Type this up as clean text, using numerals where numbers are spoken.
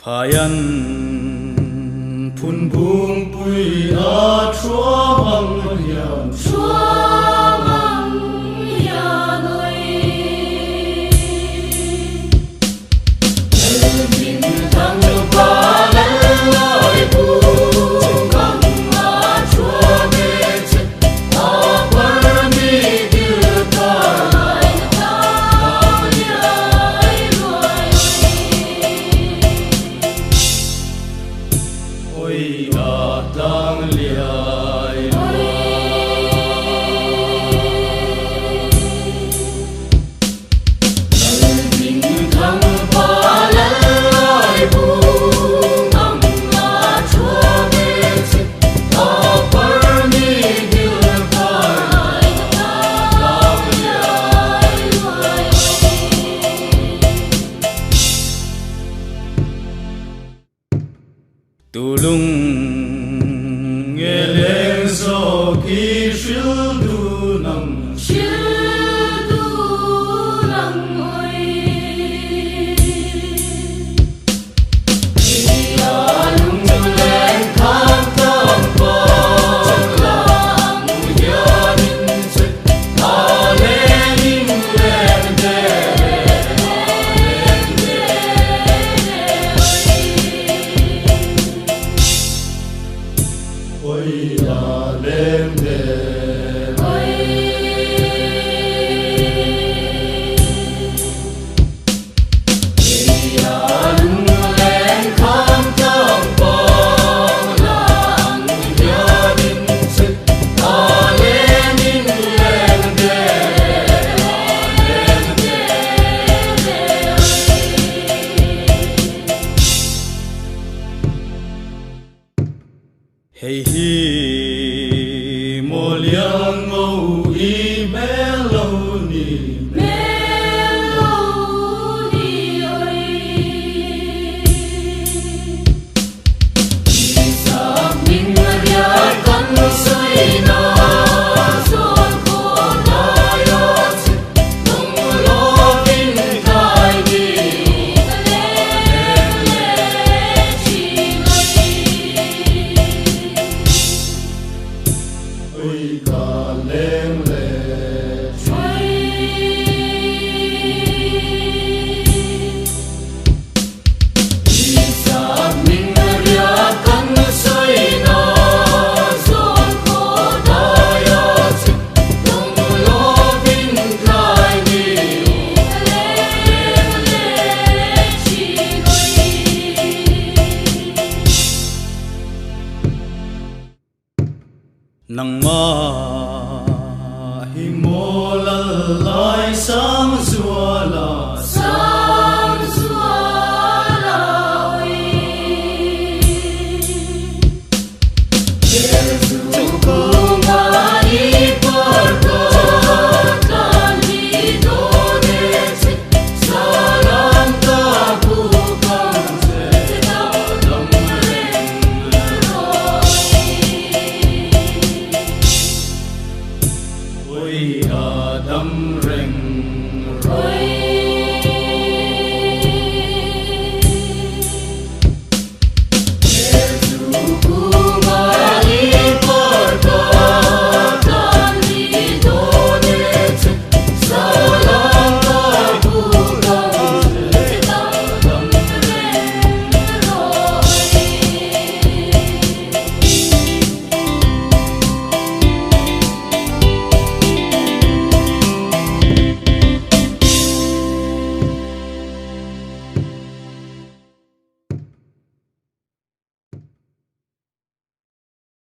Phayan phun buông bụi ở chúa bằng hiền ơi mình thăng qua lên lời buông bằng ở chúa mê chết ở quên đi đưa ta ôi đã tăng liai mình thăng qua lời buông bằng ở chúa mê chết ở quên đi đưa ta tăng liai tu lung nghe lên gió khi siêu du nắng ơi ta lung lên khát tâm bờ lặng nhớ đến chết ta lên ôi là đêm đêm là lung lên khát tâm bờ lặng nhớ đến chết ta lên hey hi mo liang ngô y melody ơi sa minh ya con suy na son ko da yo tung lo tin kai đi ôi cả lên lên sa minh ya con suy na son ko da yo tung lo tin kai đi nang ma hi mo la lai sang